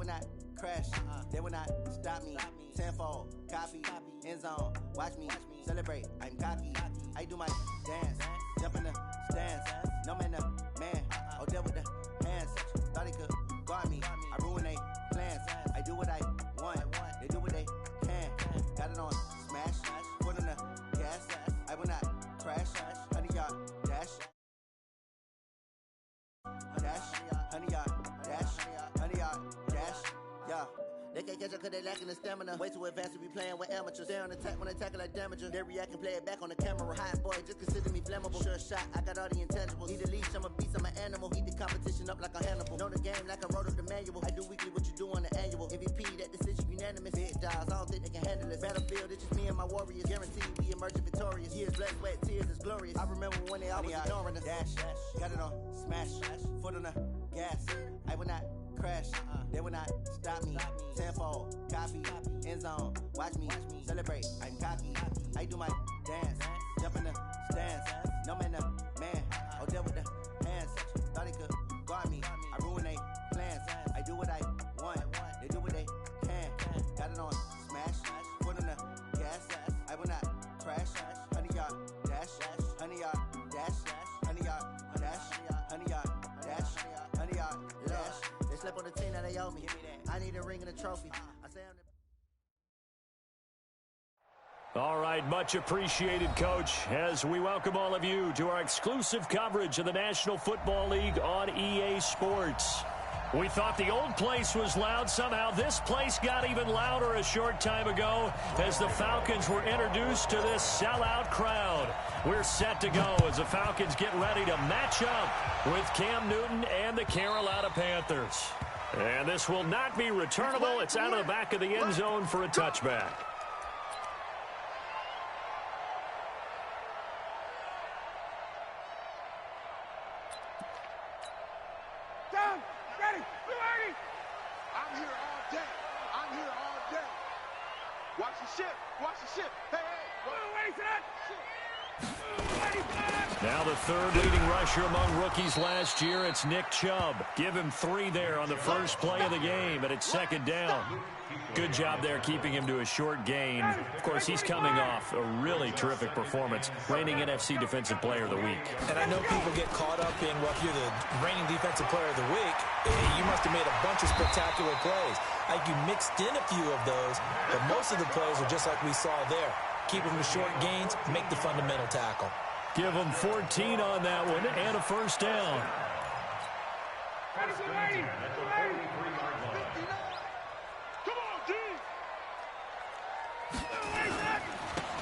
will not crash. They will not stop me. Tenfold, copy, end zone. Watch me celebrate. I'm cocky. I do my dance. Jump in the stands. No man, man. Oh, there with the hands. Thought he could guard me. I ruin they plans. I do what I want. They do what they can. Got it on smash. Foot on the gas. I will not crash. 100-yard dash. Dash. 100-yard dash. 100-yard dash. Yeah. They can't catch up cause they lacking the stamina. Way too advanced to be playing with amateurs. Stay on attack when they tackle like damager. They react and play it back on the camera. Hot boy, just consider me flammable. Sure shot, I got all the intangibles. Need a leash, I'm a beast, I'm an animal. Eat the competition up like a Hannibal. Know the game like I wrote up the manual. I do weekly what you do on the annual. MVP, that decision unanimous. Big dials, I don't think they can handle it. Battlefield, it's just me and my warriors. Guaranteed we emerging victorious. Years, blood, sweat, tears, it's glorious. I remember when they always ignoring us. Dash, got it on smash. Foot on the gas. I will not crash. They will not stop me. Tenfold, copy, end zone. Watch me celebrate. I'm cocky. I do my dance. Jump in the stands. No man, man. Oh, there with the hands. Thought he could guard me. I ruin they plans. I do what I want. They do what they can. Got it on smash. Foot on the gas. I will not crash. 100-yard dash. 100-yard dash. 100-yard dash. 100-yard dash. 100-yard dash. They slept on the team that they owe me. I need a ring and a trophy. I say I'm the... All right, much appreciated, Coach, as we welcome all of you to our exclusive coverage of the National Football League on EA Sports. We thought the old place was loud. Somehow this place got even louder a short time ago as the Falcons were introduced to this sellout crowd. We're set to go as the Falcons get ready to match up with Cam Newton and the Carolina Panthers. And this will not be returnable. It's out of the back of the end zone for a touchback. Down, ready, ready. I'm here all day. I'm here all day. Watch the ship. Watch the ship. Hey, hey. Wait for that. Now the third leading rusher among rookies last year, it's Nick Chubb. Give him 3 there on the first play of the game, and it's second down. Good job there keeping him to a short gain. Of course, he's coming off a really terrific performance, reigning NFC Defensive Player of the Week. And I know people get caught up in, well, if you're the reigning Defensive Player of the Week, you must have made a bunch of spectacular plays. Like you mixed in a few of those, but most of the plays are just like we saw there. Keep them to short gains, make the fundamental tackle. Give them 14 on that one and a first down.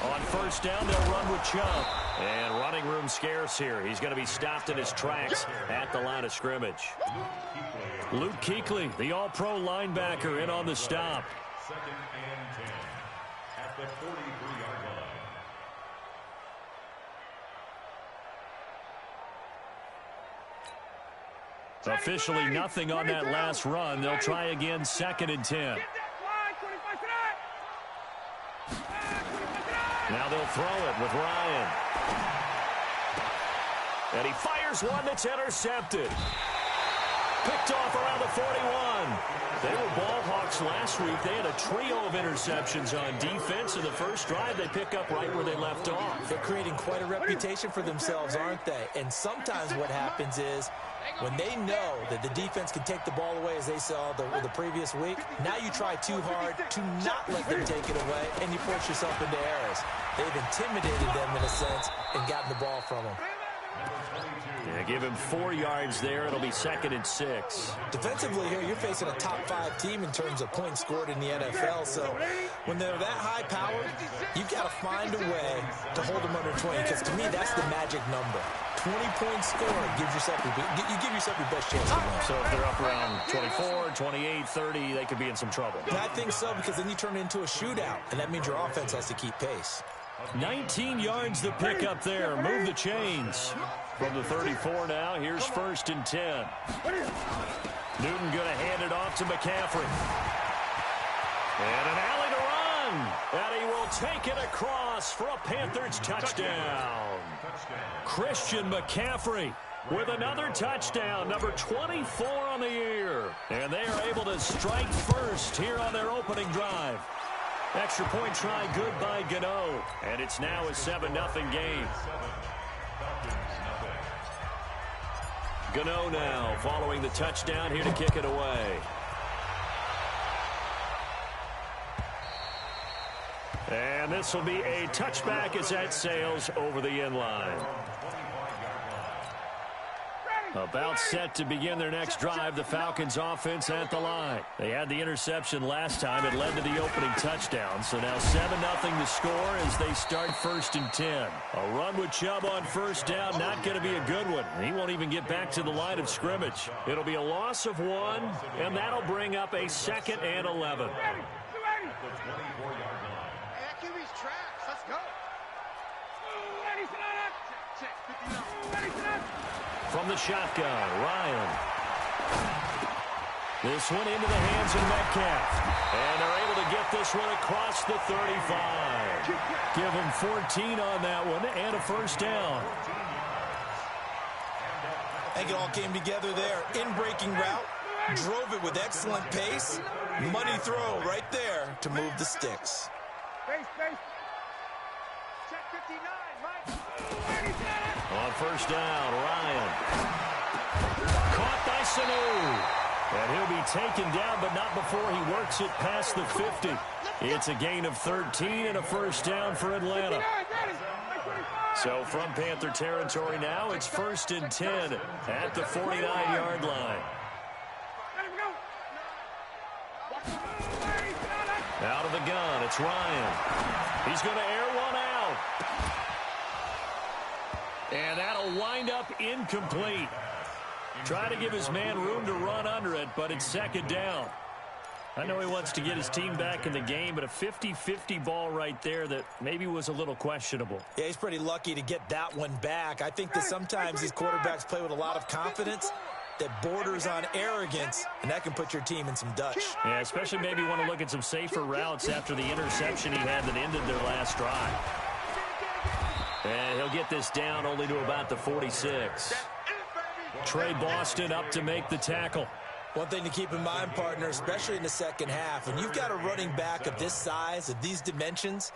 On first down, they'll run with Chubb. And running room scarce here. He's going to be stopped in his tracks at the line of scrimmage. Luke Kuechly, the all-pro linebacker, in on the stop. Second and 10 at the 43-yard line. Officially nothing on that last run. They'll try again, second and 10. Now they'll throw it with Ryan. And he fires one that's intercepted. Picked off around the 41. They were ball hawks last week. They had a trio of interceptions on defense. In the first drive, they pick up right where they left off. They're creating quite a reputation for themselves, aren't they? And sometimes what happens is when they know that the defense can take the ball away, as they saw the previous week, now you try too hard to not let them take it away, and you force yourself into errors. They've intimidated them in a sense and gotten the ball from them. Yeah, give him 4 yards there. It'll be second and 6. Defensively here, you're facing a top-5 team in terms of points scored in the NFL. So when they're that high-powered, you've got to find a way to hold them under 20. Because to me, that's the magic number. 20 points scored gives yourself you give yourself your best chance to win. So if they're up around 24, 28, 30, they could be in some trouble. And I think so, because then you turn it into a shootout, and that means your offense has to keep pace. 19 yards the pick up there. Move the chains. From the 34 now, here's first and 10. Newton going to hand it off to McCaffrey. And an alley to run. And he will take it across for a Panthers touchdown. Christian McCaffrey with another touchdown, number 24 on the year. And they are able to strike first here on their opening drive. Extra point try good by Gano. And it's now a 7-0 game. Gano now following the touchdown here to kick it away. And this will be a touchback as that sails over the end line. About set to begin their next drive, the Falcons offense at the line. They had the interception last time. It led to the opening touchdown. So now 7-0 to score as they start 1st and 10. A run with Chubb on first down, not going to be a good one. He won't even get back to the line of scrimmage. It'll be a loss of 1, and that'll bring up a 2nd and 11. Let's go. From the shotgun, Ryan. This one into the hands of Metcalf. And they're able to get this one across the 35. Give him 14 on that one and a first down. I think it all came together there. In-breaking route. Drove it with excellent pace. Money throw right there to move the sticks. On first down, Ryan. Caught by Sanu. And he'll be taken down, but not before he works it past the 50. It's a gain of 13 and a first down for Atlanta. So from Panther territory now, it's 1st and 10 at the 49-yard line. Out of the gun, it's Ryan. He's going to air one out. And that'll wind up incomplete. Try to give his man room to run under it, but it's 2nd down. I know he wants to get his team back in the game, but a 50-50 ball right there that maybe was a little questionable. Yeah, he's pretty lucky to get that one back. I think that sometimes these quarterbacks play with a lot of confidence that borders on arrogance, and that can put your team in some Dutch. Yeah, especially maybe want to look at some safer routes after the interception he had that ended their last drive. And he'll get this down only to about the 46. Trey Boston up to make the tackle. One thing to keep in mind, partner, especially in the second half, when you've got a running back of this size, of these dimensions,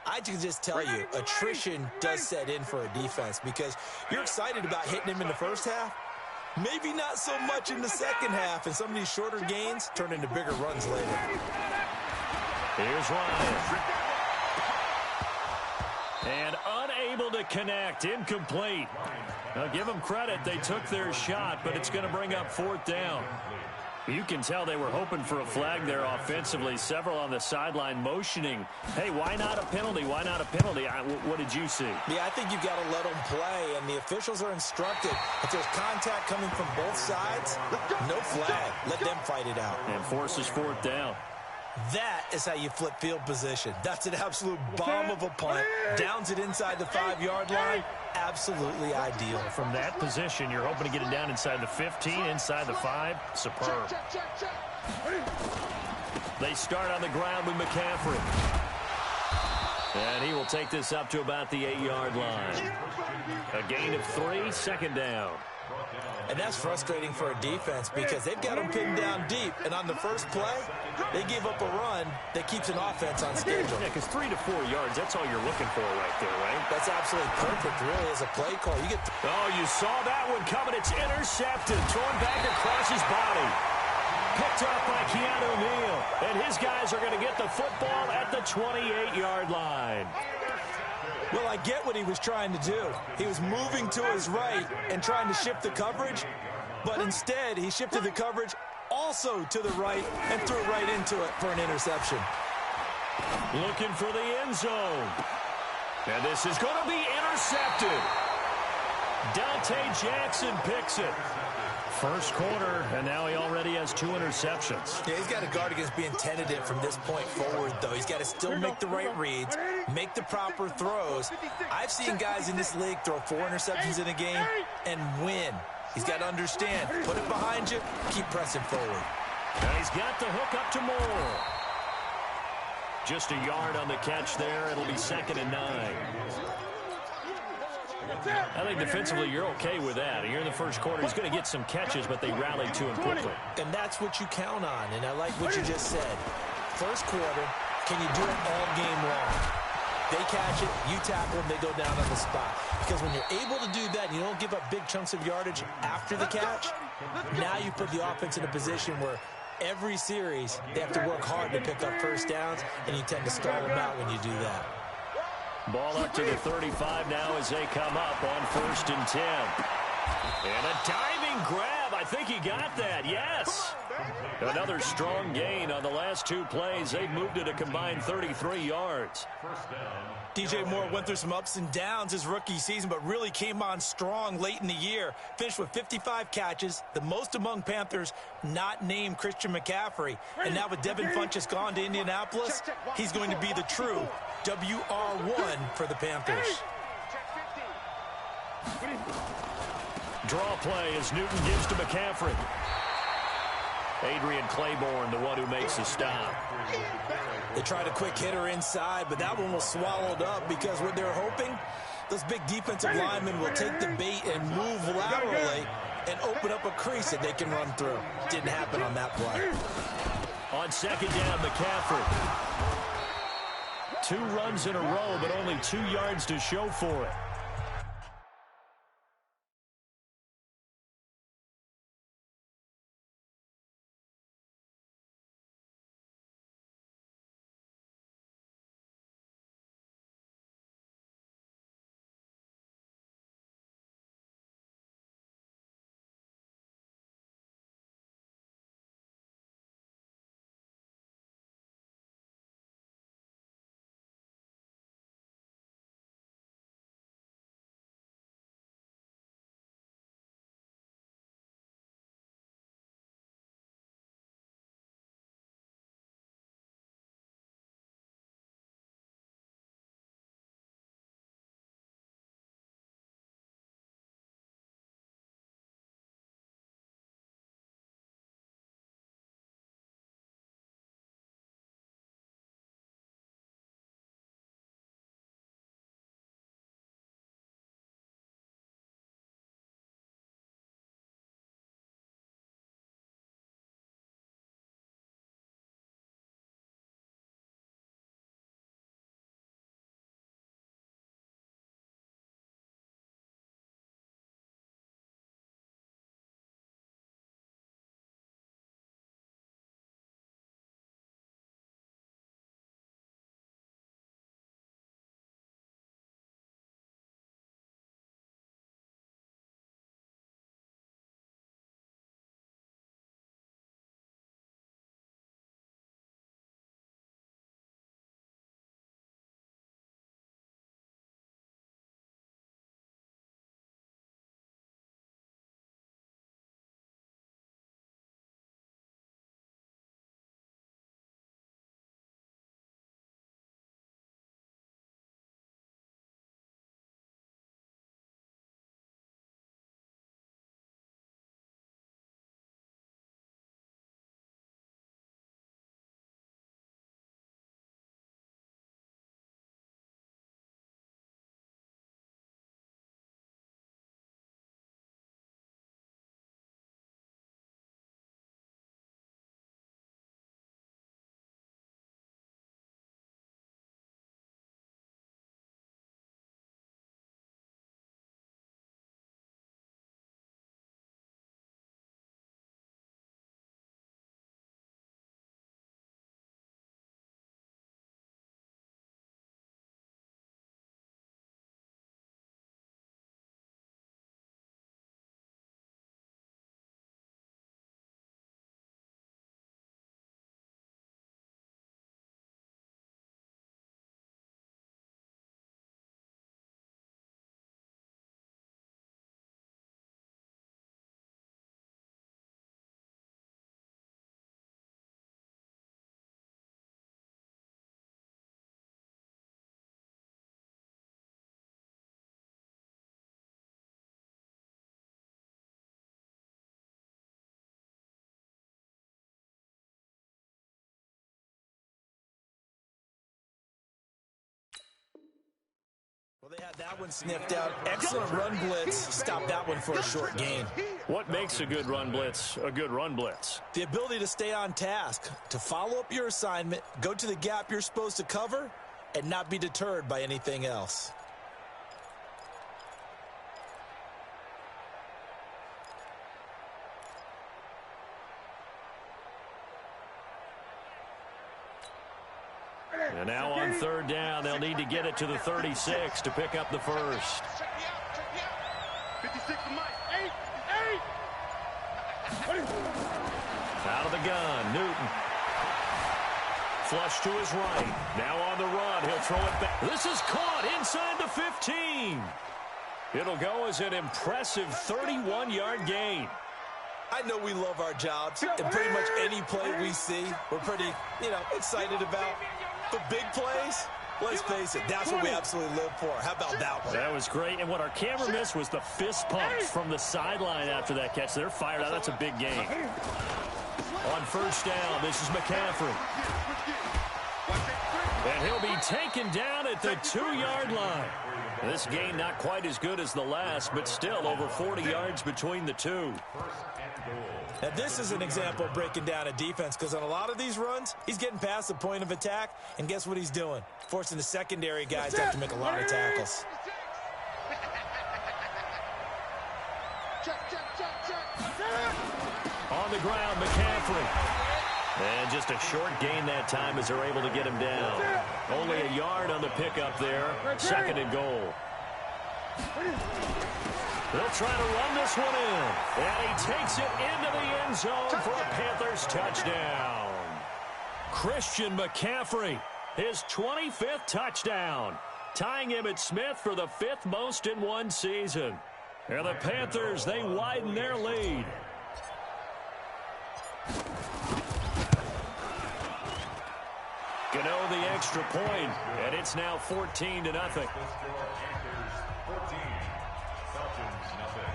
I can just tell you, attrition does set in for a defense because you're excited about hitting him in the first half. Maybe not so much in the second half, and some of these shorter gains turn into bigger runs later. Here's Ryan. And unable to connect, incomplete. Now give them credit, they took their shot, but it's going to bring up 4th down. You can tell they were hoping for a flag there offensively. Several on the sideline motioning, hey, why not a penalty? Why not a penalty? What did you see? Yeah, I think you've got to let them play, and the officials are instructed. If there's contact coming from both sides, no flag. Let them fight it out. And forces 4th down. That is how you flip field position. That's an absolute bomb of a punt. Downs it inside the 5-yard line. Absolutely ideal. From that position, you're hoping to get it down inside the 15, inside the 5. Superb. They start on the ground with McCaffrey. And he will take this up to about the 8-yard line. A gain of 3, 2nd down. And that's frustrating for a defense because they've got them pinned down deep. And on the first play, they give up a run that keeps an offense on schedule. Yeah, because 3 to 4 yards, that's all you're looking for right there, right? That's absolutely perfect, really, as a play call. You get. Oh, you saw that one coming. It's intercepted. Thrown back across his body. Picked up by Keanu Neal. And his guys are going to get the football at the 28-yard line. Well, I get what he was trying to do. He was moving to his right and trying to shift the coverage, but instead he shifted the coverage also to the right and threw right into it for an interception. Looking for the end zone. And this is going to be intercepted. Dante Jackson picks it. First quarter, and now he already has 2 interceptions. Yeah, he's got to guard against being tentative from this point forward, though. He's got to still make the right reads, make the proper throws. I've seen guys in this league throw 4 interceptions in a game and win. He's got to understand, put it behind you, keep pressing forward. And he's got the hook up to Moore. Just a yard on the catch there. It'll be 2nd and 9. I think defensively you're okay with that. Here in the first quarter, he's going to get some catches, but they rallied to him quickly. And that's what you count on, and I like what you just said. First quarter, can you do it all game long? They catch it, you tackle them, they go down on the spot. Because when you're able to do that, and you don't give up big chunks of yardage after the catch, now you put the offense in a position where every series they have to work hard to pick up first downs, and you tend to stall them out when you do that. Ball up to the 35 now as they come up on 1st and 10. And a diving grab. I think he got that. Yes. Another strong gain on the last 2 plays. They've moved it a combined 33 yards. DJ Moore went through some ups and downs his rookie season, but really came on strong late in the year. Finished with 55 catches, the most among Panthers not named Christian McCaffrey. And now with Devin Funchess gone to Indianapolis, he's going to be the true WR1 for the Panthers. Draw play as Newton gives to McCaffrey. Adrian Claiborne, the one who makes the stop. They tried a quick hitter inside, but that one was swallowed up because what they're hoping, those big defensive linemen will take the bait and move laterally and open up a crease that they can run through. Didn't happen on that play. On 2nd down, McCaffrey. 2 runs in a row, but only 2 yards to show for it. Well, they had that one sniffed out. Excellent run blitz. Stop that one for a short gain. What makes a good run blitz a good run blitz? The ability to stay on task, to follow up your assignment, go to the gap you're supposed to cover, and not be deterred by anything else. And now on third down, they'll need to get it to the 36 to pick up the first. 56 to Mike. 8. Out of the gun, Newton. Flush to his right. Now on the run, he'll throw it back. This is caught inside the 15. It'll go as an impressive 31-yard gain. I know we love our jobs, and pretty much any play we see, we're pretty, excited about. The big plays, let's face it, that's what we absolutely live for. How about that one? That was great, and what our camera missed was the fist pumps from the sideline after that catch. They're fired out. That's a big gain. On first down, this is McCaffrey. And he'll be taken down at the 2-yard line. This gain not quite as good as the last, but still over 40 yards between the two. Now, this is an example of breaking down a defense, because on a lot of these runs, he's getting past the point of attack, and guess what he's doing? Forcing the secondary guys to have to make a lot of tackles. On the ground, McCaffrey. And just a short gain that time as they're able to get him down. Only a yard on the pickup there. Second and goal. They'll try to run this one in. And he takes it into the end zone for a Panthers touchdown. Christian McCaffrey, his 25th touchdown, tying Emmitt Smith for the 5th most in one season. And the Panthers, they widen their lead. Gano the extra point, and it's now 14-0. The score, Panthers 14, Falcons nothing.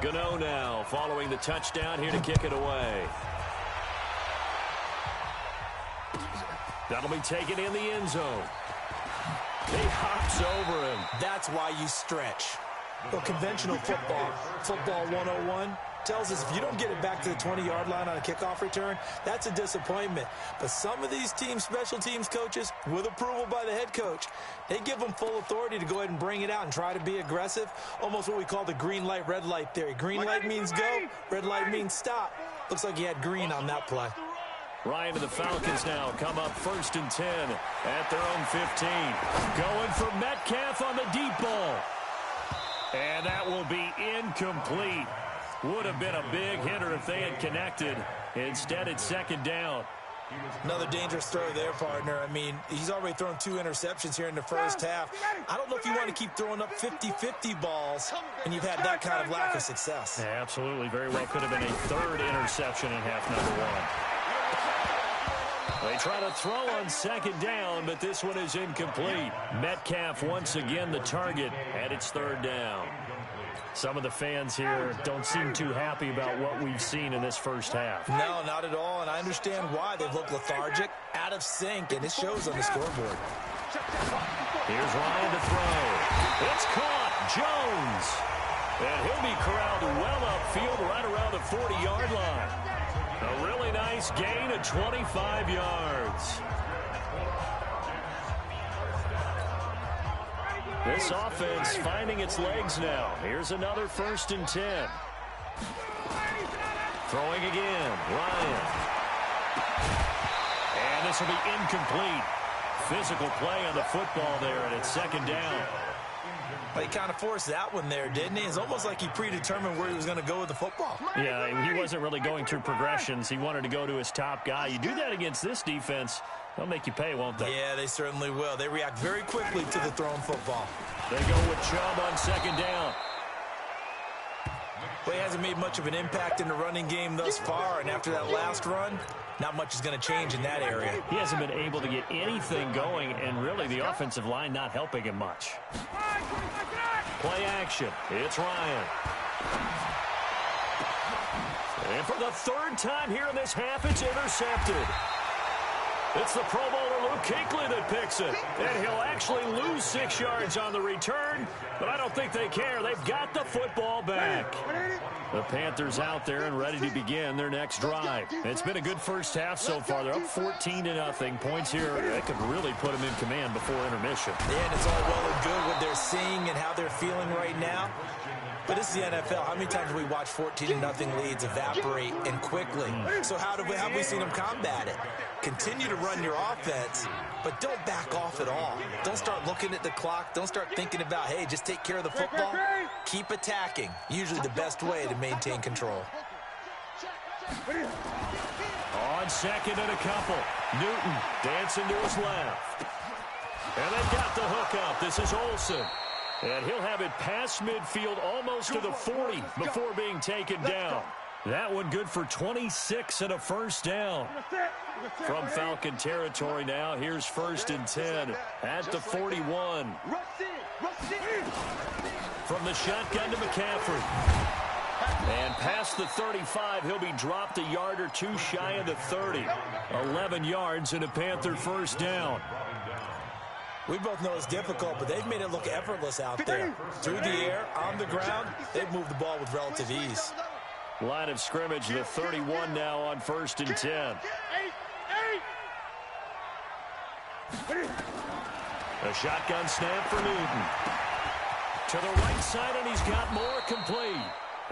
Gano now following the touchdown here to kick it away. That'll be taken in the end zone. He hops over him. That's why you stretch. Well, conventional football 101, tells us if you don't get it back to the 20-yard line on a kickoff return, that's a disappointment. But some of these teams, special teams coaches, with approval by the head coach, they give them full authority to go ahead and bring it out and try to be aggressive. Almost what we call the green light, red light theory. Green light means go, red light means stop. Looks like he had green on that play. Ryan and the Falcons now come up 1st and 10 at their own 15. Going for Metcalf on the deep ball. And that will be incomplete. Would have been a big hitter if they had connected. Instead, it's 2nd down. Another dangerous throw there, partner. I mean, he's already thrown 2 interceptions here in the first half. I don't know if you want to keep throwing up 50-50 balls, and you've had that kind of lack of success. Yeah, absolutely. Very well could have been a 3rd interception in half number 1. They try to throw on 2nd down, but this one is incomplete. Metcalf once again the target, and it's 3rd down. Some of the fans here don't seem too happy about what we've seen in this first half. No, not at all, and I understand why. They've looked lethargic, out of sync, and it shows on the scoreboard. Here's Ryan to throw. It's caught. Jones. And he'll be corralled well upfield right around the 40-yard line. A really nice gain of 25 yards. This offense finding its legs now. Here's another 1st and 10. Throwing again. Ryan. And this will be incomplete. Physical play on the football there, and it's 2nd down. Well, he kind of forced that one there, didn't he? It's almost like he predetermined where he was going to go with the football. Yeah, he wasn't really going through progressions. He wanted to go to his top guy. You do that against this defense, they'll make you pay, won't they? Yeah, they certainly will. They react very quickly to the thrown football. They go with Chubb on 2nd down. Well, he hasn't made much of an impact in the running game thus far, and after that last run, not much is going to change in that area. He hasn't been able to get anything going, and really the offensive line not helping him much. Play action. It's Ryan. And for the third time here in this half, it's intercepted. It's the Pro Bowler Luke Kuechly that picks it. And he'll actually lose 6 yards on the return, but I don't think they care. They've got the football back. The Panthers out there and ready to begin their next drive. It's been a good first half so far. They're up 14-0. Points here that could really put them in command before intermission. Yeah, and it's all well and good what they're seeing and how they're feeling right now. But this is the NFL. How many times have we watched 14-0 leads evaporate and quickly? So how have we seen them combat it? Continue to run your offense, but don't back off at all. Don't start looking at the clock. Don't start thinking about, hey, just take care of the football. Keep attacking. Usually the best way to maintain control. On second and a couple. Newton dancing to his left. And they've got the hook up. This is Olsen. And he'll have it past midfield almost to the 40 before being taken down. That one good for 26 and a first down. From Falcon territory now, here's 1st and 10 at the 41. From the shotgun to McCaffrey. And past the 35, he'll be dropped a yard or two shy of the 30. 11 yards and a Panther first down. We both know it's difficult, but they've made it look effortless out there. Through the air, on the ground, they've moved the ball with relative ease. Line of scrimmage, the 31 now on 1st and 10. A shotgun snap for Newton. To the right side, and he's got more complete.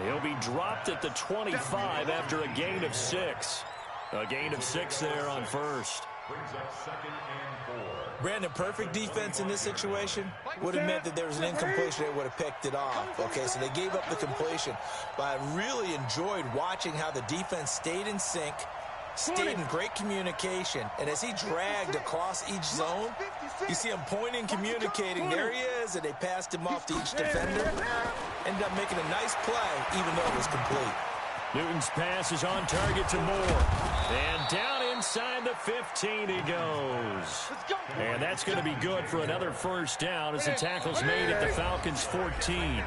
He'll be dropped at the 25 after a gain of 6. A gain of 6 there on first. Brandon, perfect defense in this situation would have meant that there was an incompletion. They would have picked it off. Okay, so they gave up the completion. But I really enjoyed watching how the defense stayed in sync, stayed in great communication. And as he dragged across each zone, you see him pointing, communicating. There he is, and they passed him off to each defender. Ended up making a nice play, even though it was complete. Newton's pass is on target to Moore. And down inside the 15 he goes. And that's going to be good for another first down as the tackle's made at the Falcons' 14.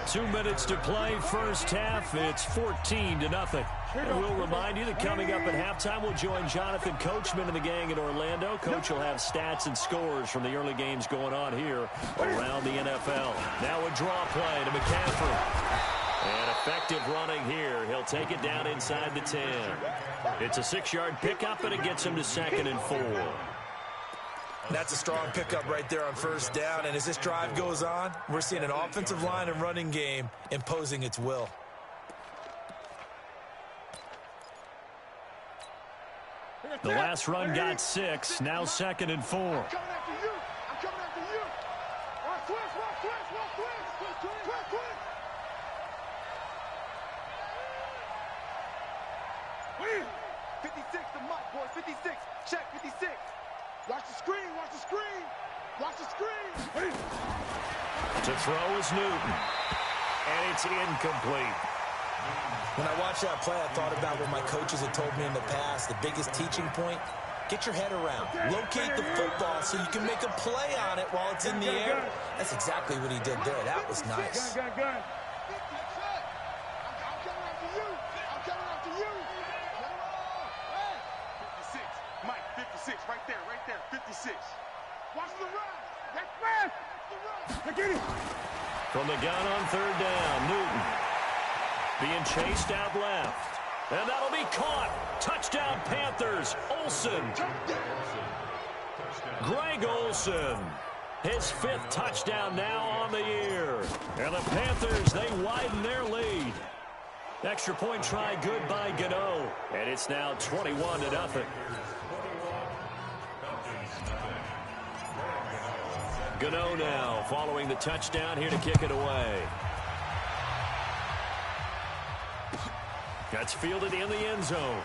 2 minutes to play first half. It's 14-0. And we'll remind you that coming up at halftime, we'll join Jonathan Coachman and the gang in Orlando. Coach will have stats and scores from the early games going on here around the NFL. Now a draw play to McCaffrey. And effective running here. He'll take it down inside the 10. It's a 6-yard pickup, and it gets him to 2nd and 4. That's a strong pickup right there on first down. And as this drive goes on, we're seeing an offensive line and running game imposing its will. The last run got 6. Now 2nd and 4. To throw is Newton. And it's incomplete. When I watched that play, I thought about what my coaches had told me in the past. The biggest teaching point, get your head around. Locate the football so you can make a play on it while it's in the air. That's exactly what he did there. That was nice. Right there, 56. Watch the run. That's fast. Get it. From the gun on 3rd down, Newton being chased out left. And that'll be caught. Touchdown Panthers. Olsen. Greg Olsen. His 5th touchdown now on the year. And the Panthers, they widen their lead. Extra point try good by Gano. And it's now 21-0. Gano now following the touchdown here to kick it away. That's fielded in the end zone.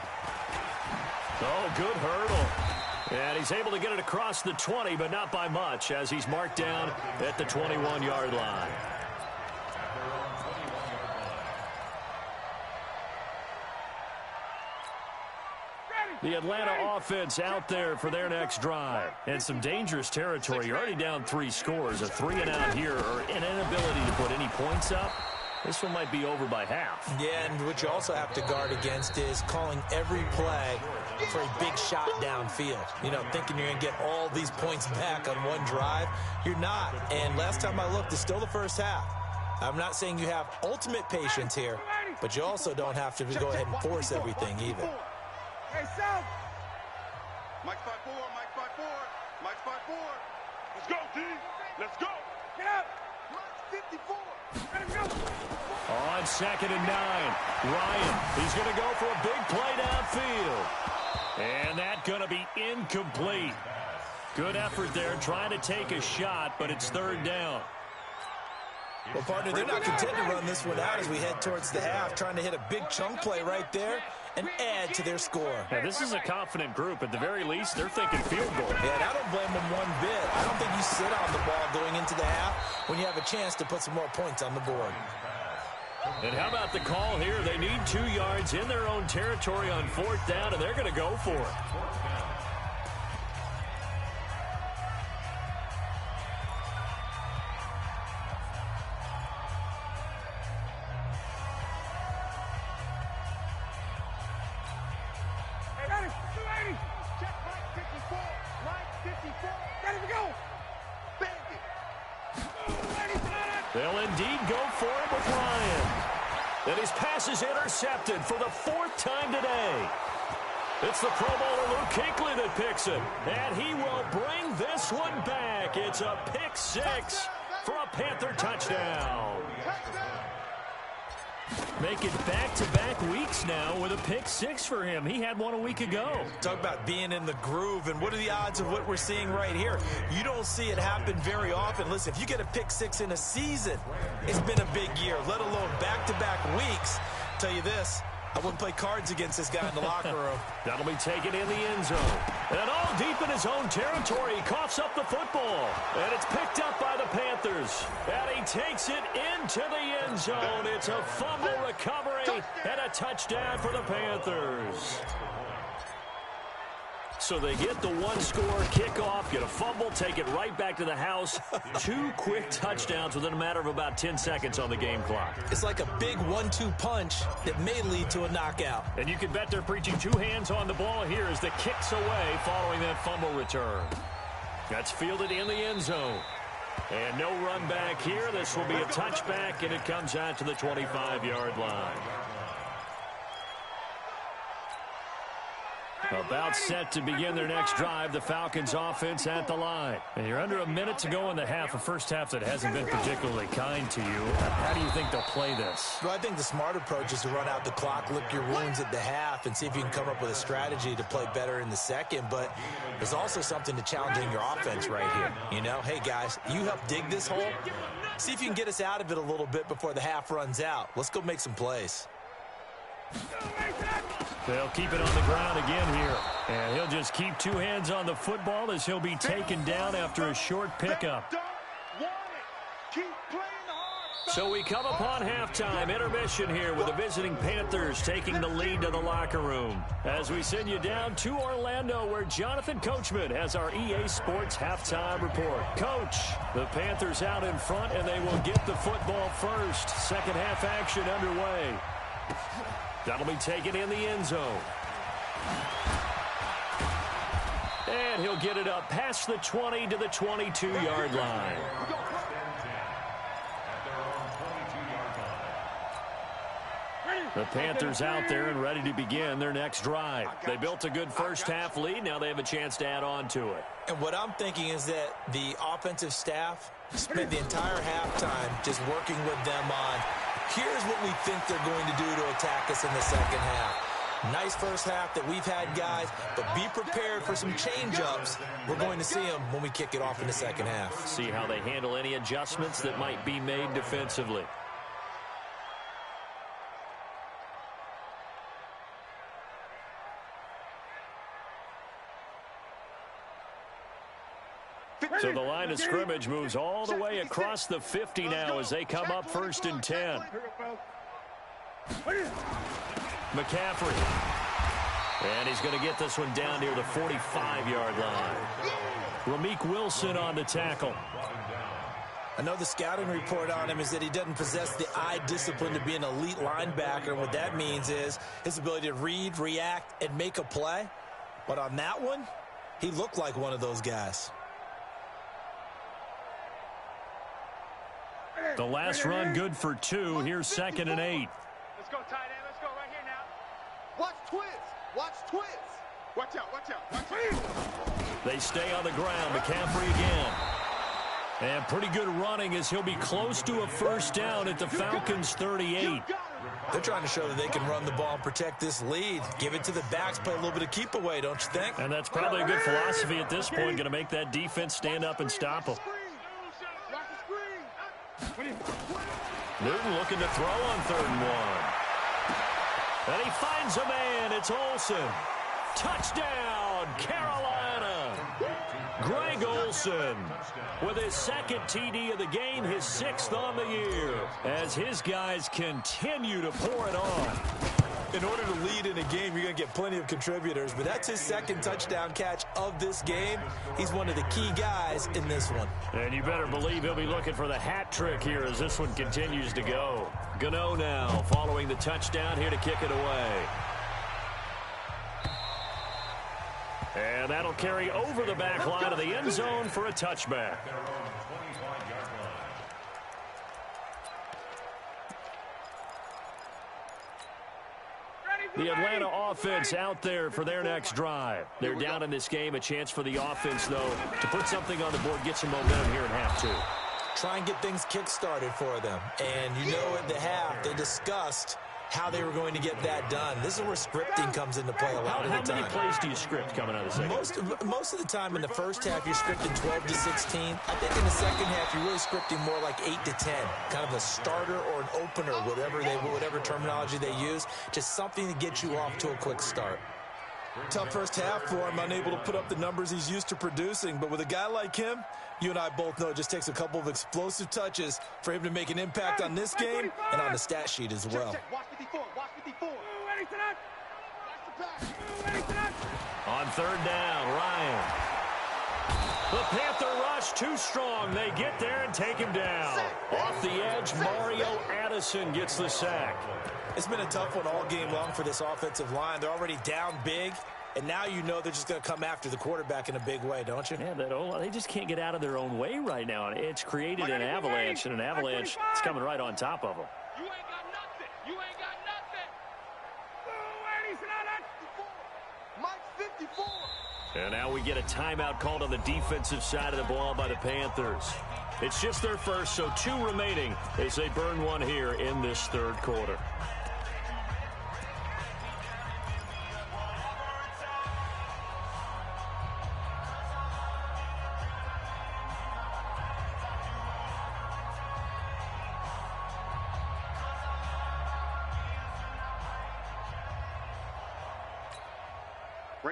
Oh, good hurdle. And he's able to get it across the 20, but not by much as he's marked down at the 21-yard line. The Atlanta offense out there for their next drive. And some dangerous territory. You're already down 3 scores. A 3-and-out here or an inability to put any points up. This one might be over by half. Yeah, and what you also have to guard against is calling every play for a big shot downfield. You know, thinking you're going to get all these points back on one drive. You're not. And last time I looked, it's still the first half. I'm not saying you have ultimate patience here, but you also don't have to go ahead and force everything either. Hey, South. Mike 5-4, Mike 5-4, Mike 5-4. Let's go, D. Let's go. Get up. 54. Let him go. On 2nd and 9, Ryan, he's going to go for a big play downfield. And that's going to be incomplete. Good effort there, trying to take a shot, but it's 3rd down. Well, partner, they're not content to run this one out as we head towards the half, trying to hit a big chunk play right there and add to their score. Yeah, this is a confident group. At the very least, they're thinking field goal. Yeah, and I don't blame them one bit. I don't think you sit on the ball going into the half when you have a chance to put some more points on the board. And how about the call here? They need 2 yards in their own territory on 4th down, and they're going to go for it. They'll indeed go for it with Ryan. And his pass is intercepted for the 4th time today. It's the Pro Bowler Luke Kuechly that picks it. And he will bring this one back. It's a pick 6 for a Panther touchdown. Making back-to-back weeks now with a pick 6 for him. He had one a week ago. Talk about being in the groove, and what are the odds of what we're seeing right here? You don't see it happen very often. Listen, if you get a pick 6 in a season, it's been a big year, let alone back-to-back weeks. I'll tell you this, I wouldn't play cards against this guy in the locker room. That'll be taken in the end zone. And all deep in his own territory, he coughs up the football. And it's picked up by the Panthers. And he takes it into the end zone. It's a fumble recovery and a touchdown for the Panthers. So they get the 1-score kickoff, get a fumble, take it right back to the house. 2 quick touchdowns within a matter of about 10 seconds on the game clock. It's like a big 1-2 punch that may lead to a knockout. And you can bet they're preaching 2 hands on the ball here as the kick's away following that fumble return. That's fielded in the end zone. And no run back here. This will be a touchback, and it comes out to the 25-yard line. About set to begin their next drive, the Falcons offense at the line. And you're under a minute to go in the half, a first half that hasn't been particularly kind to you. How do you think they'll play this? Well, I think the smart approach is to run out the clock, lick your wounds at the half, and see if you can come up with a strategy to play better in the second. But there's also something to challenging your offense right here. You know, hey, guys, you help dig this hole. See if you can get us out of it a little bit before the half runs out. Let's go make some plays. They'll keep it on the ground again here. And he'll just keep 2 hands on the football as he'll be taken down after a short pickup. So we come upon halftime intermission here with the visiting Panthers taking the lead to the locker room. As we send you down to Orlando where Jonathan Coachman has our EA Sports halftime report. Coach, the Panthers out in front and they will get the football first. Second half action underway. That'll be taken in the end zone. And he'll get it up past the 20 to the 22-yard line. The Panthers out there and ready to begin their next drive. They built a good first-half lead. Now they have a chance to add on to it. And what I'm thinking is that the offensive staff spent the entire halftime just working with them on, here's what we think they're going to do to attack us in the second half. Nice first half that we've had, guys, but be prepared for some change-ups. We're going to see them when we kick it off in the second half. See how they handle any adjustments that might be made defensively. So the line of scrimmage moves all the way across the 50 now as they come up 1st and 10. McCaffrey. And he's going to get this one down near the 45-yard line. Ramik Wilson on the tackle. I know the scouting report on him is that he doesn't possess the eye discipline to be an elite linebacker. And what that means is his ability to read, react, and make a play. But on that one, he looked like one of those guys. The last run good for 2. Here's 2nd and 8. Let's go, tight end. Let's go right here now. Watch twins. Watch twins. Watch out, watch out. Watch out. They stay on the ground. McCaffrey again. And pretty good running as he'll be close to a first down at the Falcons' 38. They're trying to show that they can run the ball and protect this lead. Give it to the backs, play a little bit of keep away, don't you think? And that's probably a good philosophy at this point. Going to make that defense stand up and stop them. Newton looking to throw on 3rd and 1. And he finds a man. It's Olsen. Touchdown, Carolina. Greg Olsen with his 2nd TD of the game, his 6th on the year, as his guys continue to pour it on. In order to lead in a game, you're going to get plenty of contributors, but that's his 2nd touchdown catch of this game. He's one of the key guys in this one. And you better believe he'll be looking for the hat trick here as this one continues to go. Gano now following the touchdown here to kick it away. And that'll carry over the back line of the end zone for a touchback. The Atlanta offense out there for their next drive. They're down in this game. A chance for the offense, though, to put something on the board, get some momentum here in half 2. Try and get things kick-started for them. And you know at the half, they discussed how they were going to get that done. This is where scripting comes into play a lot of the time. How many plays do you script coming out of the second? Most of the time in the first half, you're scripting 12 to 16. I think in the second half, you're really scripting more like 8 to 10. Kind of a starter or an opener, whatever terminology they use. Just something to get you off to a quick start. Tough first half for him, unable to put up the numbers he's used to producing. But with a guy like him, you and I both know it just takes a couple of explosive touches for him to make an impact on this game and on the stat sheet as well. Watch 54. Watch 54. Ready to that. Watch the pass. Ready to that. On 3rd down, Ryan. The Panther rush too strong. They get there and take him down. Off the edge, Mario Addison gets the sack. It's been a tough one all game long for this offensive line. They're already down big, and now you know they're just going to come after the quarterback in a big way, don't you? Yeah, they just can't get out of their own way right now. It's created an avalanche, and an avalanche is coming right on top of them. You ain't got nothing. You ain't got nothing. Mike 54. And now we get a timeout called on the defensive side of the ball by the Panthers. It's just their first, so 2 remaining as they burn one here in this 3rd quarter.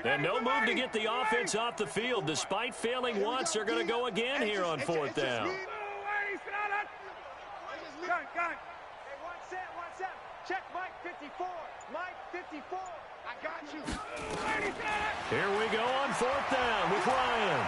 And no move to get the offense off the field. Despite failing once, they're going to go again here on 4th down. Check Mike 54. Mike 54. I got you. Here we go on 4th down with Ryan.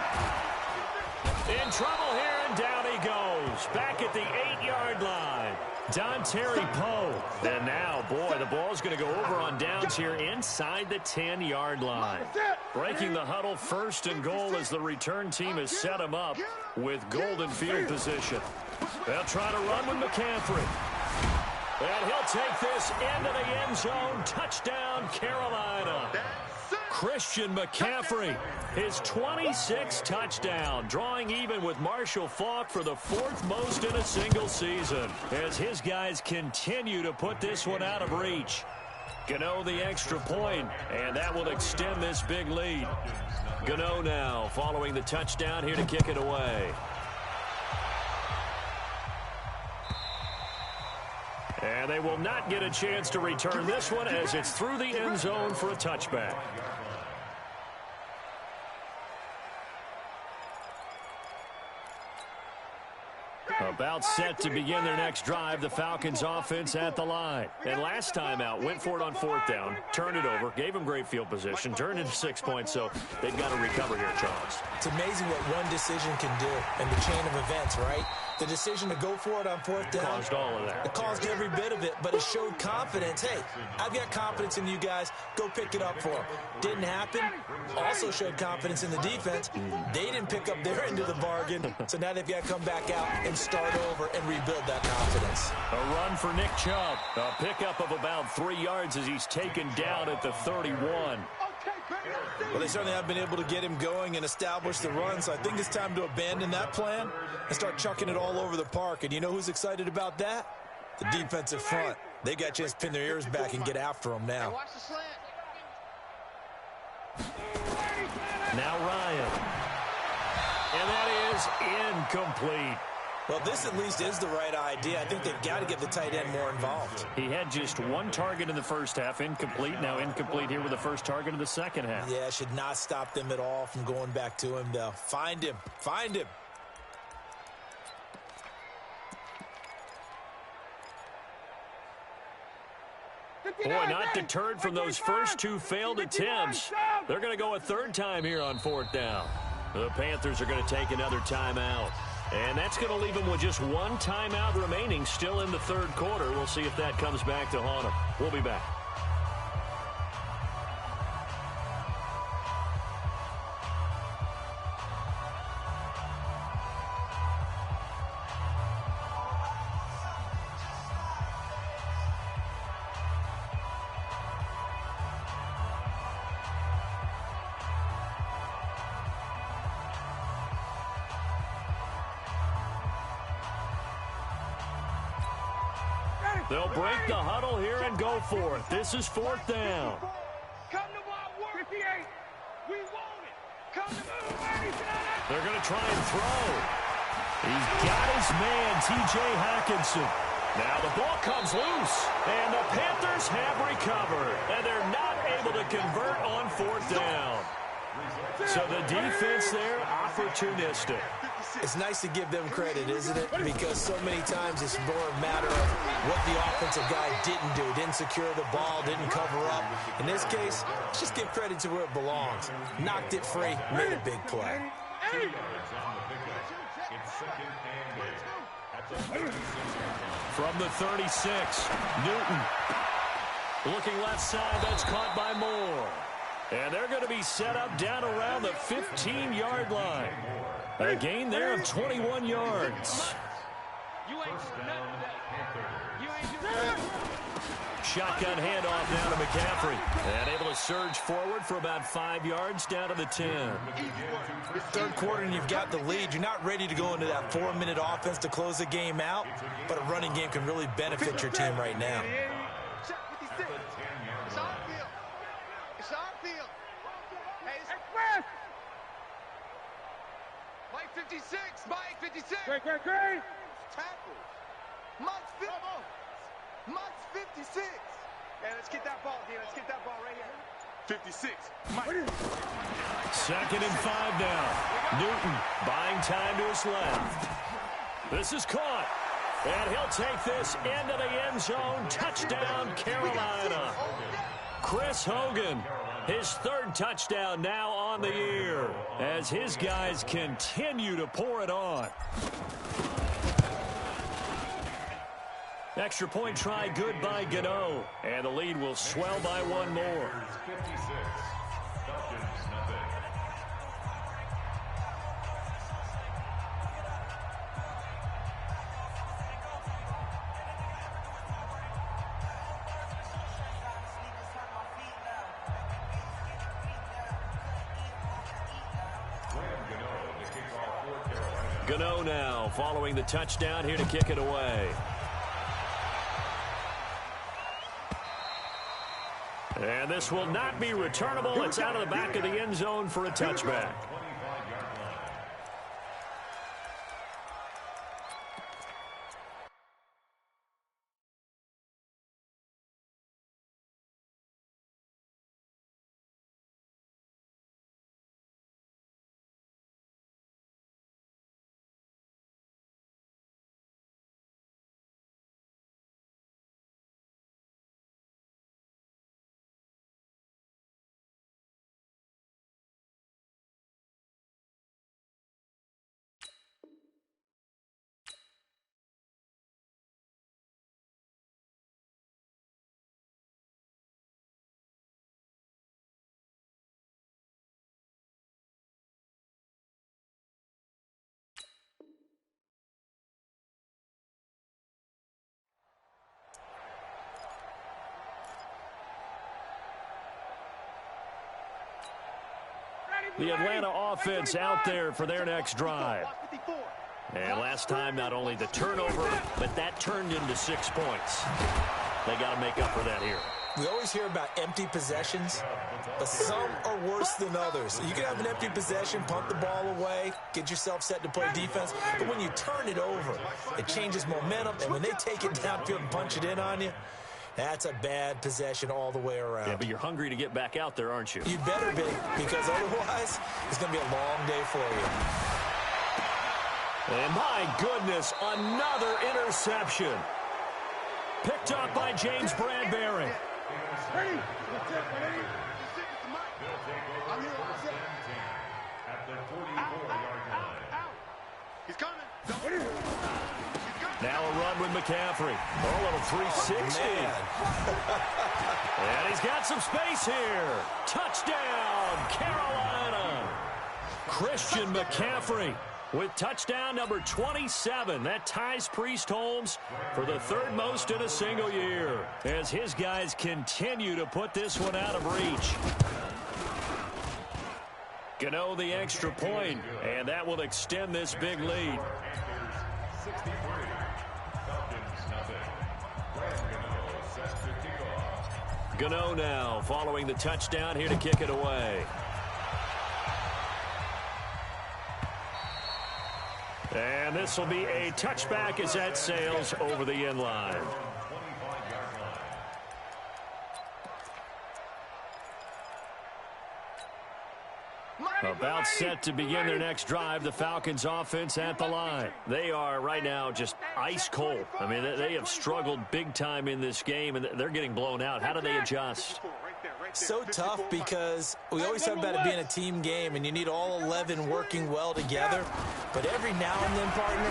In trouble here, and down he goes. Back at the 8-yard line. Dontari Poe. And now, boy, the ball's going to go over on downs here inside the 10-yard line. Breaking the huddle, 1st and goal as the return team has set him up with golden field position. They'll try to run with McCaffrey. And he'll take this into the end zone. Touchdown, Carolina. Christian McCaffrey, his 26th touchdown, drawing even with Marshall Faulk for the 4th most in a single season, as his guys continue to put this one out of reach. Gano the extra point, and that will extend this big lead. Gano now following the touchdown here to kick it away. And they will not get a chance to return this one as it's through the end zone for a touchback. About set to begin their next drive, the Falcons offense at the line. And last time out, went for it on fourth down, turned it over, gave them great field position, turned into 6 points, so they've got to recover here, Charles. It's amazing what one decision can do in the chain of events, right? The decision to go for it on fourth down caused all of that. It caused every bit of it, but it showed confidence. Hey, I've got confidence in you guys. Go pick it up for them. Didn't happen. Also showed confidence in the defense. They didn't pick up their end of the bargain, so now they've got to come back out and start over and rebuild that confidence. A run for Nick Chubb. A pickup of about 3 yards as he's taken down at the 31. Well, they certainly have been able to get him going and establish the run, so I think it's time to abandon that plan and start chucking it all over the park. And you know who's excited about that? The defensive front. They got a chance to pin their ears back and get after him now. Now Ryan. And that is incomplete. Well, this at least is the right idea. I think they've got to get the tight end more involved. He had just one target in the first half, incomplete. Now incomplete here with the first target of the second half. Yeah, should not stop them at all from going back to him, though. Find him. Find him. Boy, not deterred from those first two failed attempts. They're going to go a third time here on fourth down. The Panthers are going to take another timeout. And that's going to leave them with just one timeout remaining still in the third quarter. We'll see if that comes back to haunt them. We'll be back. They'll break the huddle here and go for it. This is fourth down. Come to my work. 58. We want it. Come to They're going to try and throw. He's got his man, T.J. Hockenson. Now the ball comes loose, and the Panthers have recovered, and they're not able to convert on fourth down. So the defense there, opportunistic. It's nice to give them credit, isn't it? Because so many times it's more a matter of what the offensive guy didn't do. Didn't secure the ball, didn't cover up. In this case, let's just give credit to where it belongs. Knocked it free, made a big play. From the 36, Newton. Looking left side, that's caught by Moore. And they're going to be set up down around the 15-yard line. A gain there of 21 yards. Shotgun handoff down to McCaffrey. And able to surge forward for about 5 yards down to the 10. Third quarter and you've got the lead. You're not ready to go into that 4-minute offense to close the game out, but a running game can really benefit your team right now. It's our field. Hey, Mike 56. Mike 56. Great. Tackle. Mike's 56. Hey, let's get that ball, D. Let's get that ball right here. 56. Mike. Second and 5 now. Newton buying time to his left. This is caught. And he'll take this into the end zone. Touchdown, Carolina. Chris Hogan, his third touchdown now on the year as his guys continue to pour it on. Extra point try good by Gano, and the lead will swell by one more. Gano now following the touchdown here to kick it away. And this will not be returnable. It's out of the back of the end zone for a touchback. The Atlanta offense out there for their next drive. And last time, not only the turnover, but that turned into 6 points. They got to make up for that here. We always hear about empty possessions, but some are worse than others. You can have an empty possession, punt the ball away, get yourself set to play defense, but when you turn it over, it changes momentum, and when they take it downfield and punch it in on you, that's a bad possession all the way around. Yeah, but you're hungry to get back out there, aren't you? You better be, because otherwise, it's going to be a long day for you. And my goodness, another interception. Picked up by James Bradbury. Ready? At the 44-yard line. He's coming. Now a run with McCaffrey. Oh, a little 360. And he's got some space here. Touchdown, Carolina. Christian McCaffrey with touchdown number 27. That ties Priest Holmes for the third most in a single year as his guys continue to put this one out of reach. Gano the extra point, and that will extend this big lead. 63. Falcons nothing. Gano set to kick off. Gano now following the touchdown here to kick it away. And this will be a touchback as that sails over the end line. About set to begin their next drive, the Falcons offense at the line. They are right now just ice cold. I mean, they have struggled big time in this game, and they're getting blown out. How do they adjust? So tough because we always talk about it being a team game and you need all 11 working well together. But every now and then, partner,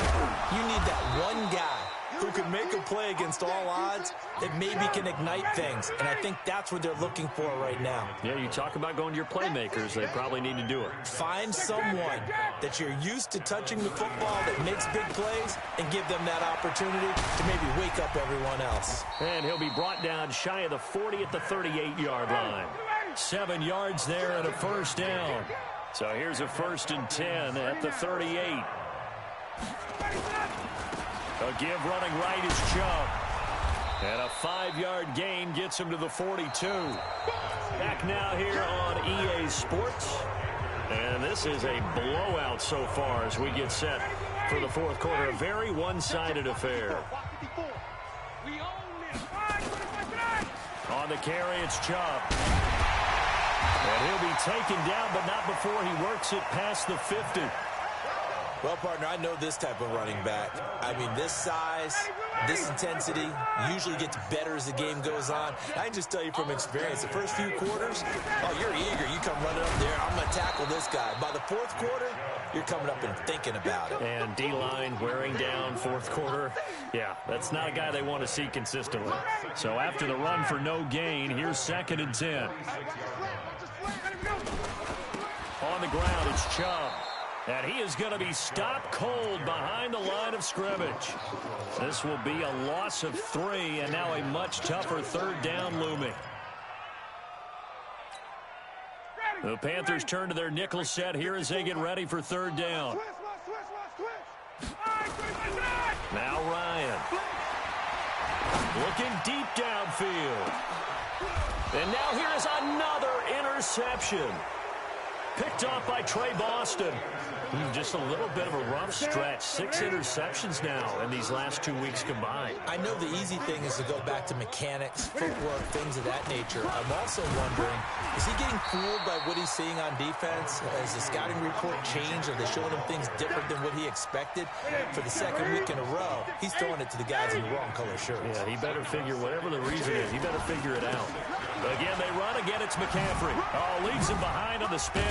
you need that one guy who can make a play against all odds that maybe can ignite things. And I think that's what they're looking for right now. Yeah, you talk about going to your playmakers. They probably need to do it. Find someone that you're used to touching the football that makes big plays and give them that opportunity to maybe wake up everyone else. And he'll be brought down shy of the 40 at the 38-yard line. 7 yards there and a first down. So here's a 1st and 10 at the 38. A give running right is Chubb. And a 5-yard gain gets him to the 42. Back now here on EA Sports. And this is a blowout so far as we get set for the fourth quarter. A very one-sided affair. On the carry, it's Chubb. And he'll be taken down, but not before he works it past the 50. Well, partner, I know this type of running back. I mean, this size, this intensity usually gets better as the game goes on. I can just tell you from experience, the first few quarters, oh, you're eager. You come running up there, I'm going to tackle this guy. By the fourth quarter, you're coming up and thinking about it. And D-line wearing down fourth quarter. Yeah, that's not a guy they want to see consistently. So after the run for no gain, here's 2nd and 10. On the ground, it's Chubb. And he is going to be stopped cold behind the line of scrimmage. This will be a loss of 3, and now a much tougher 3rd down looming. The Panthers turn to their nickel set here as they get ready for 3rd down. Now Ryan. Looking deep downfield. And now here is another interception. Picked off by Trey Boston. Just a little bit of a rough stretch. 6 interceptions now in these last 2 weeks combined. I know the easy thing is to go back to mechanics, footwork, things of that nature. I'm also wondering, is he getting fooled by what he's seeing on defense? Has the scouting report changed? Are they showing him things different than what he expected? For the 2nd week in a row, he's throwing it to the guys in the wrong color shirts. Yeah, he better figure, whatever the reason is, he better figure it out. Again, they run. Again, it's McCaffrey. Oh, leaves him behind on the spin.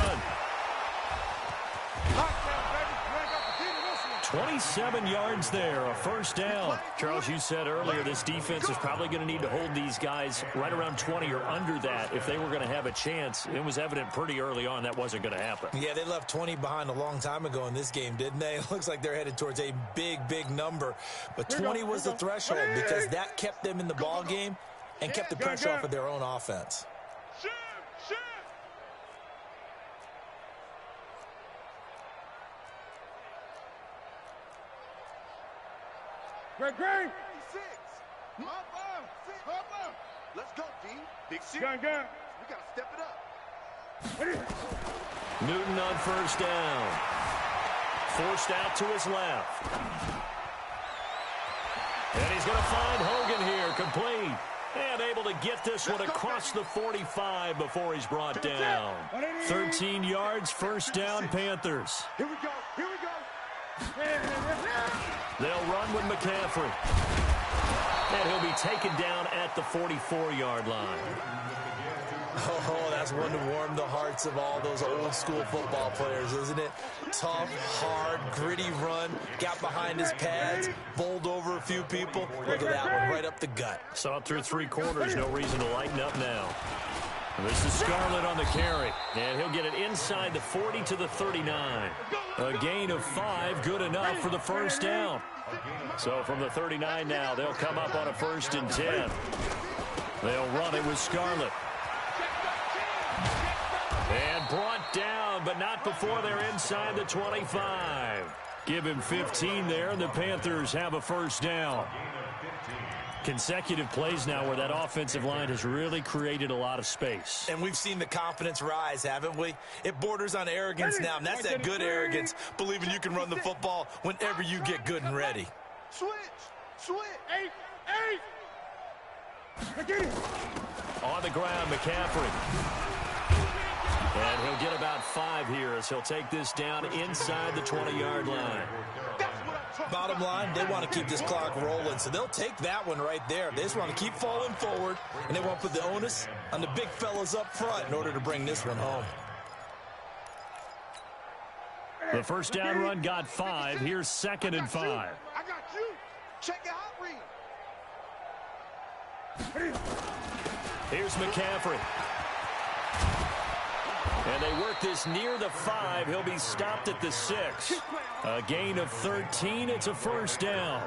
27 yards there, a 1st down. Charles, you said earlier this defense is probably going to need to hold these guys right around 20 or under that if they were going to have a chance. It was evident pretty early on that wasn't going to happen. Yeah, they left 20 behind a long time ago in this game, didn't they? It looks like they're headed towards a big, big number. But 20 was the threshold because that kept them in the ball game and kept the pressure off of their own offense. Great. 6. Hopper. Let's go, D. Big shit. Gun. We got to step it up. Newton on first down. Forced out to his left. And he's going to find Hogan here, complete. And able to get this one across the 45 before he's brought down. 13 yards, first down, Panthers. Here we go. They'll run with McCaffrey. And he'll be taken down at the 44-yard line. Oh, that's one to warm the hearts of all those old-school football players, isn't it? Tough, hard, gritty run, got behind his pads, bowled over a few people. Look at that one, right up the gut. Saw it through 3 quarters, no reason to lighten up now. This is Scarlett on the carry, and he'll get it inside the 40 to the 39. A gain of 5, good enough for the first down. So from the 39 now, they'll come up on a 1st and 10. They'll run it with Scarlett. And brought down, but not before they're inside the 25. Give him 15 there, and the Panthers have a first down. Consecutive plays now where that offensive line has really created a lot of space. And we've seen the confidence rise, haven't we? It borders on arrogance now, and that's that good arrogance, believing you can run the football whenever you get good and ready. Switch. 8. On the ground, McCaffrey. And he'll get about 5 here as he'll take this down inside the 20-yard line. Bottom line, they want to keep this clock rolling, so they'll take that one right there. They just want to keep falling forward, and they want to put the onus on the big fellas up front in order to bring this one home. The first down run got 5. Here's 2nd and 5. I got you. Check your hot read. Here's McCaffrey. And they work this near the 5. He'll be stopped at the 6. A gain of 13. It's a first down.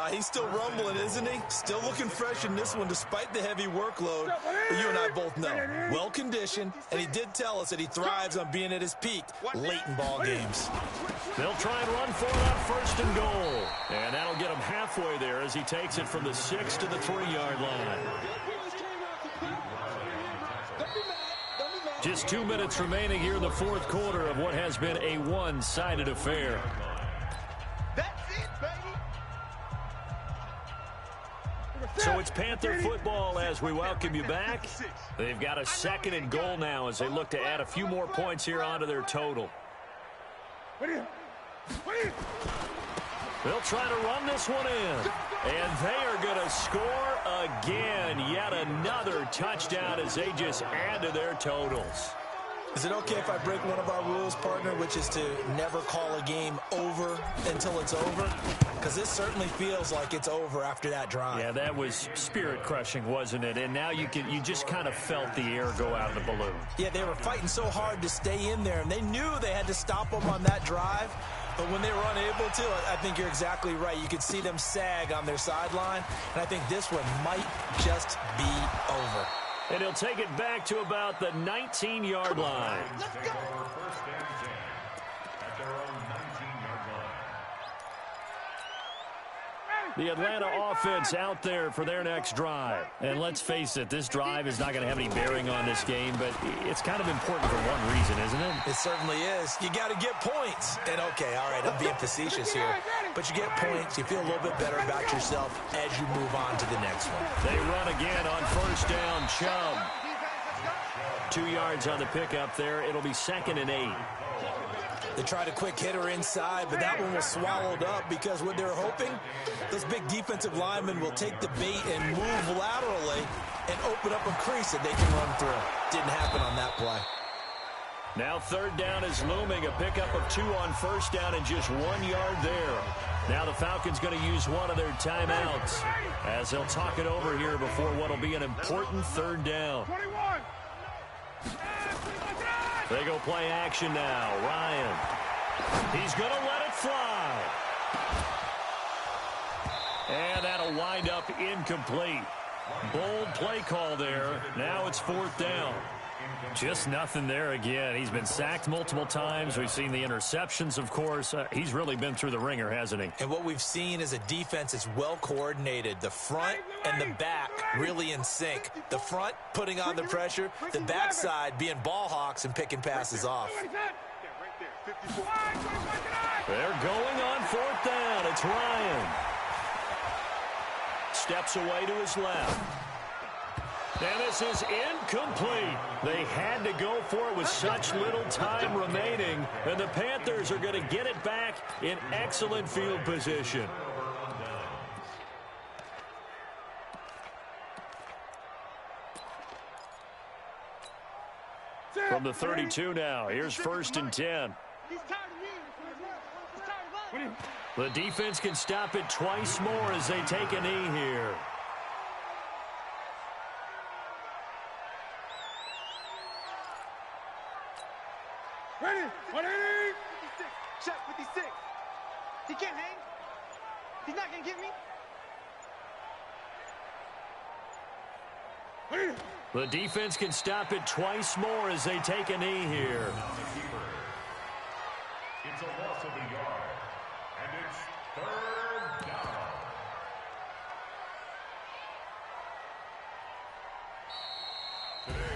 He's still rumbling, isn't he? Still looking fresh in this one despite the heavy workload. But you and I both know, well-conditioned, and he did tell us that he thrives on being at his peak late in ball games. They'll try and run for it on 1st and goal. And that'll get him halfway there as he takes it from the 6 to the 3-yard line. Just 2 minutes remaining here in the 4th quarter of what has been a one-sided affair. That's it, baby. So it's Panther football as we welcome you back. They've got a 2nd and goal now as they look to add a few more points here onto their total. They'll try to run this one in. And they are going to score again. Yet another touchdown as they just add to their totals. Is it okay if I break one of our rules, partner, which is to never call a game over until it's over? Because this certainly feels like it's over after that drive. Yeah, that was spirit-crushing, wasn't it? And now you just kind of felt the air go out of the balloon. Yeah, they were fighting so hard to stay in there, and they knew they had to stop them on that drive. But when they were unable to, I think you're exactly right. You could see them sag on their sideline, and I think this one might just be over. And he'll take it back to about the 19-yard line. Let's go. The Atlanta offense out there for their next drive. And let's face it, this drive is not going to have any bearing on this game, but it's kind of important for one reason, isn't it? It certainly is. You got to get points. And, okay, all right, I'm being facetious here. But you get points, you feel a little bit better about yourself as you move on to the next one. They run again on 1st down, Chubb. 2 yards on the pickup there. It'll be 2nd and 8. They tried a quick hitter inside, but that one was swallowed up because what they're hoping, those big defensive linemen will take the bait and move laterally and open up a crease that they can run through. Didn't happen on that play. Now 3rd down is looming. A pickup of 2 on 1st down and just 1 yard there. Now the Falcons going to use one of their timeouts as they'll talk it over here before what will be an important 3rd down. 21. They go play action now. Ryan. He's going to let it fly. And that'll wind up incomplete. Bold play call there. Now it's 4th down. Just nothing there again. He's been sacked multiple times. We've seen the interceptions, of course. He's really been through the ringer, hasn't he? And what we've seen is a defense that's well coordinated. The front and the back really in sync. The front putting on the pressure, the backside being ball hawks and picking passes off. They're going on 4th down. It's Ryan. Steps away to his left. And this is incomplete. They had to go for it with such little time remaining. And the Panthers are going to get it back in excellent field position. From the 32 now, here's 1st and 10. The defense can stop it twice more as they take a knee here. Ready, 180. Check 56. He can't hang. He's not going to get me. The defense can stop it twice more as they take a knee here. It's a loss of a yard, and it's 3rd down.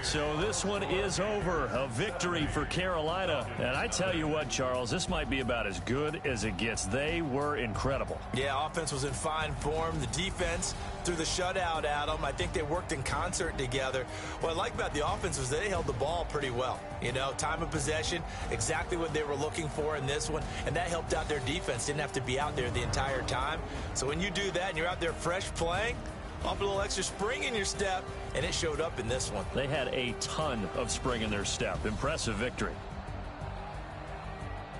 So this one is over. A victory for Carolina. And I tell you what, Charles, this might be about as good as it gets. They were incredible. Yeah, offense was in fine form. The defense through the shutout, Adam. I think they worked in concert together. What I like about the offense was they held the ball pretty well. You know, time of possession, exactly what they were looking for in this one. And that helped out their defense. Didn't have to be out there the entire time. So when you do that and you're out there fresh playing, off a little extra spring in your step, and it showed up in this one. They had a ton of spring in their step. Impressive victory.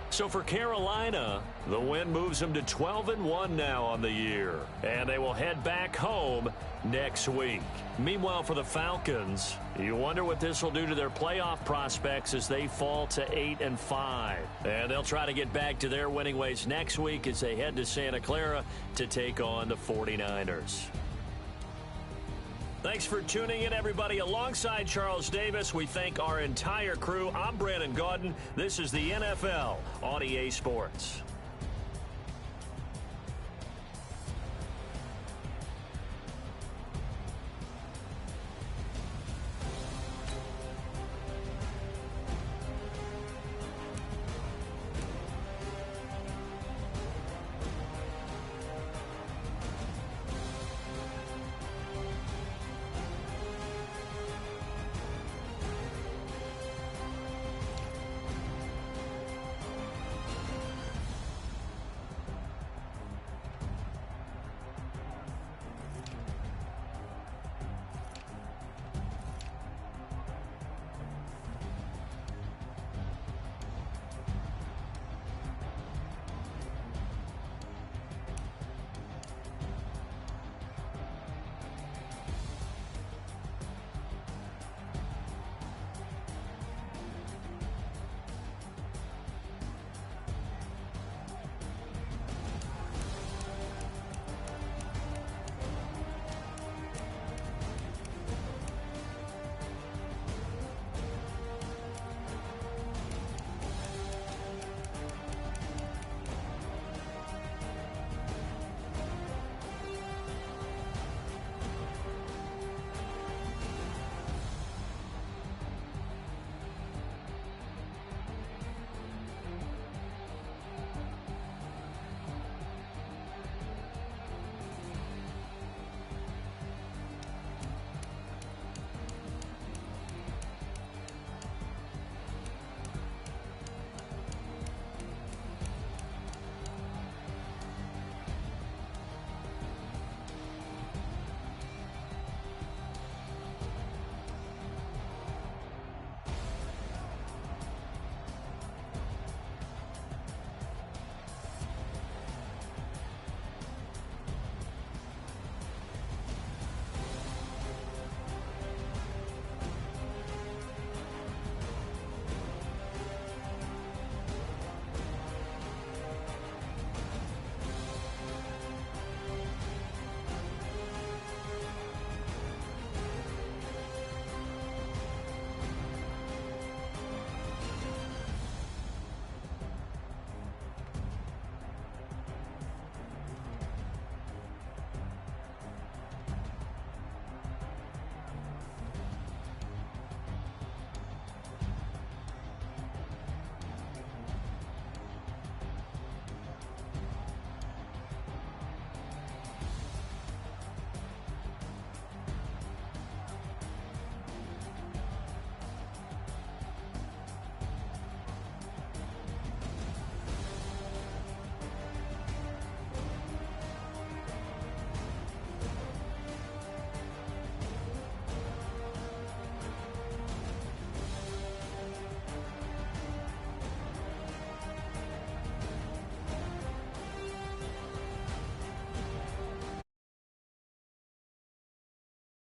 So for Carolina, the win moves them to 12-1 now on the year. And they will head back home next week. Meanwhile, for the Falcons, you wonder what this will do to their playoff prospects as they fall to 8-5. And they'll try to get back to their winning ways next week as they head to Santa Clara to take on the 49ers. Thanks for tuning in, everybody. Alongside Charles Davis, we thank our entire crew. I'm Brandon Gaudin. This is the NFL on EA Sports.